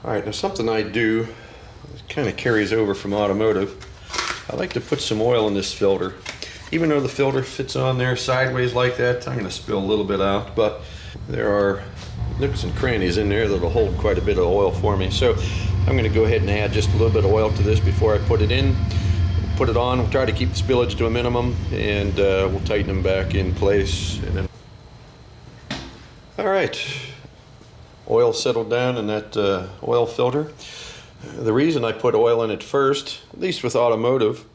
Alright, now something I do kind of carries over from automotive. I like to put some oil in this filter. Even though the filter fits on there sideways like that, I'm going to spill a little bit out, but there are nooks and crannies in there that'll hold quite a bit of oil for me. So I'm going to go ahead and add just a little bit of oil to this before I put it in. Put it on, we'll try to keep the spillage to a minimum, and we'll tighten them back in place. And then... Alright, oil settled down in that oil filter. The reason I put oil in it first, at least with automotive,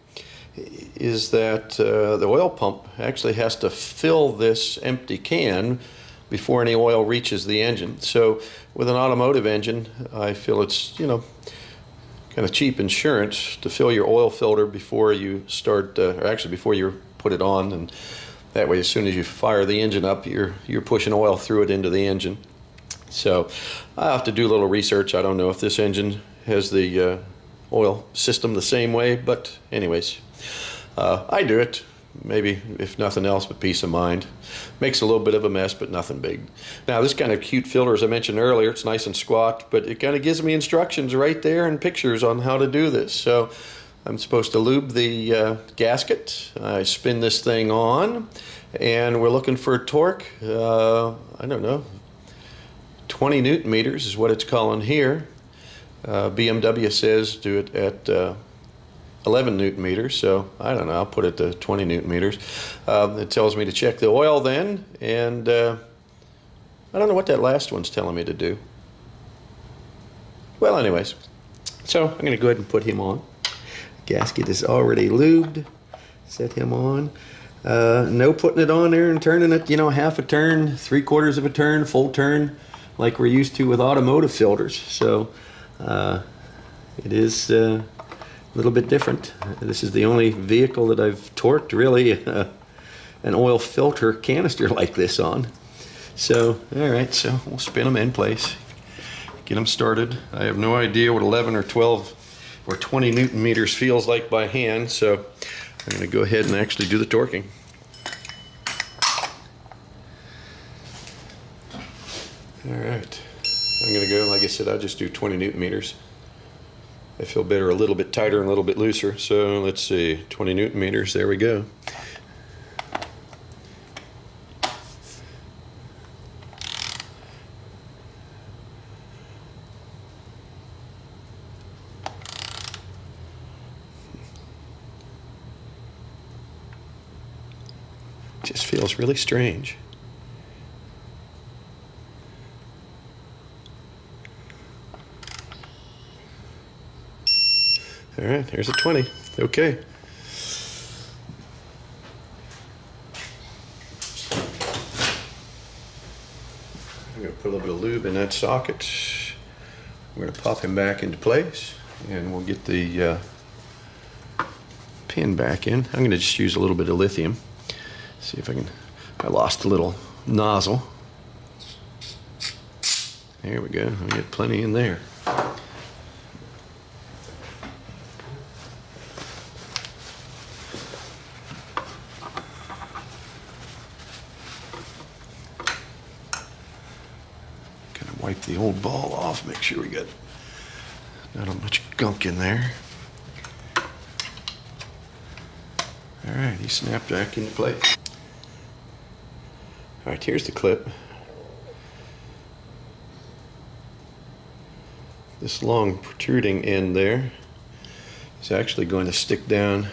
is that the oil pump actually has to fill this empty can before any oil reaches the engine. So with an automotive engine, I feel it's, you know, kind of cheap insurance to fill your oil filter before you start, or actually before you put it on, and that way as soon as you fire the engine up, you're pushing oil through it into the engine. So I have to do a little research. I don't know if this engine has the oil system the same way, but anyways, I do it. Maybe, if nothing else, but peace of mind. Makes a little bit of a mess, but nothing big. Now, this kind of cute filter, as I mentioned earlier, it's nice and squat, but it kind of gives me instructions right there and pictures on how to do this. So I'm supposed to lube the gasket. I spin this thing on, and we're looking for a torque. I don't know, 20 Newton meters is what it's calling here. BMW says do it at 11 Newton meters, so I don't know, I'll put it to 20 Newton meters. It tells me to check the oil then, and I don't know what that last one's telling me to do. Well, anyways, so I'm going to go ahead and put him on. Gasket is already lubed. Set him on. No putting it on there and turning it, you know, half a turn, 3/4 of a turn, full turn, like we're used to with automotive filters. So it is a little bit different. This is the only vehicle that I've torqued really an oil filter canister like this on. So, alright, so we'll spin them in place, get them started. I have no idea what 11 or 12 or 20 Newton meters feels like by hand, so I'm going to go ahead and actually do the torquing. Alright, I'm going to go, like I said, I'll just do 20 Newton meters. I feel better a little bit tighter and a little bit looser, so let's see, 20 Newton meters, there we go. Just feels really strange. All right, here's a 20. Okay. I'm going to put a little bit of lube in that socket. We're going to pop him back into place, and we'll get the pin back in. I'm going to just use a little bit of lithium. See if I can. I lost a little nozzle. There we go. I get plenty in there. Wipe the old ball off, make sure we got not much gunk in there. All right, he snapped back into place. All right, here's the clip. This long protruding end there is actually going to stick down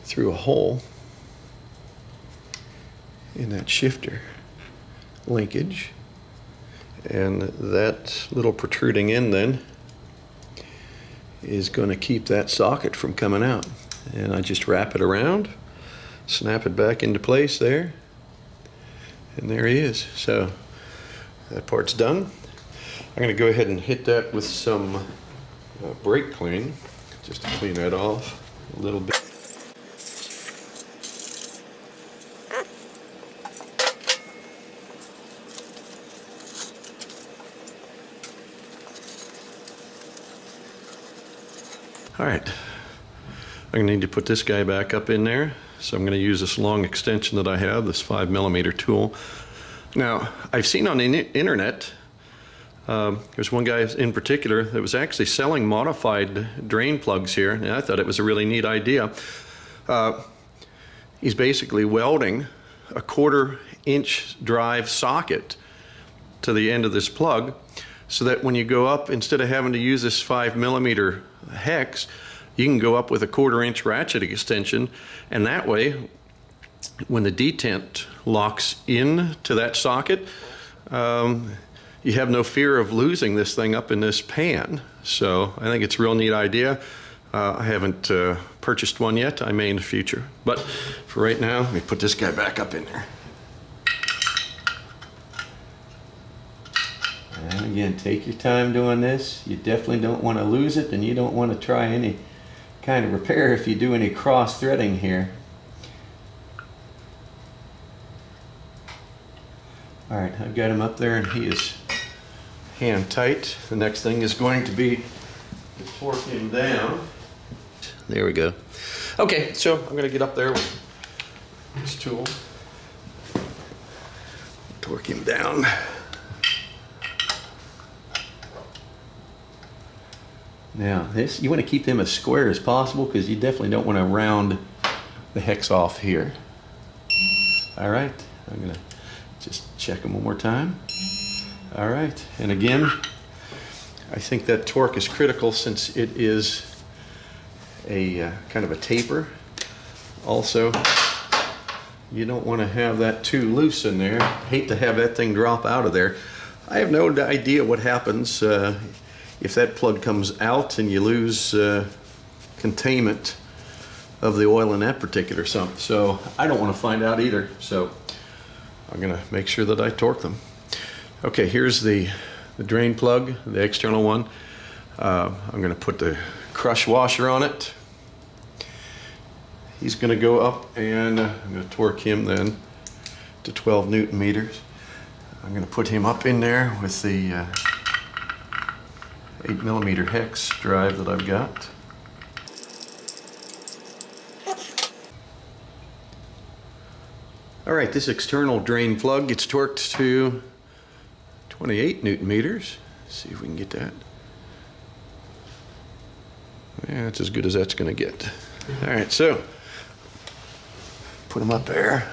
through a hole in that shifter linkage. And that little protruding end then is going to keep that socket from coming out. And I just wrap it around, snap it back into place there, and there he is. So that part's done. I'm going to go ahead and hit that with some brake clean, just to clean that off a little bit. All right, I'm going to need to put this guy back up in there, so I'm going to use this long extension that I have, this 5mm tool. Now, I've seen on the internet There's one guy in particular that was actually selling modified drain plugs here, and I thought it was a really neat idea. He's basically welding a 1/4-inch drive socket to the end of this plug, so that when you go up, instead of having to use this 5mm hex, you can go up with a 1/4-inch ratchet extension, and that way, when the detent locks in to that socket, you have no fear of losing this thing up in this pan. So I think it's a real neat idea. I haven't purchased one yet. I may in the future. But for right now, let me put this guy back up in there. And again, take your time doing this. You definitely don't want to lose it, and you don't want to try any kind of repair if you do any cross threading here. All right, I've got him up there and he is hand tight. The next thing is going to be to torque him down. There we go. Okay, so I'm going to get up there with this tool. Torque him down. Now this, you want to keep them as square as possible because you definitely don't want to round the hex off here. All right, I'm going to just check them one more time. All right, and again, I think that torque is critical since it is a kind of a taper. Also, you don't want to have that too loose in there. Hate to have that thing drop out of there. I have no idea what happens if that plug comes out and you lose containment of the oil in that particular sump. So I don't want to find out either. So I'm going to make sure that I torque them. Okay, here's the drain plug, the external one. I'm going to put the crush washer on it. He's going to go up, and I'm going to torque him then to 12 Newton meters. I'm going to put him up in there with the 8mm hex drive that I've got. All right, this external drain plug gets torqued to 28 Newton meters. Let's see if we can get that. Yeah, that's as good as that's going to get. All right, so put them up there.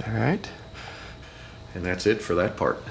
All right, and that's it for that part.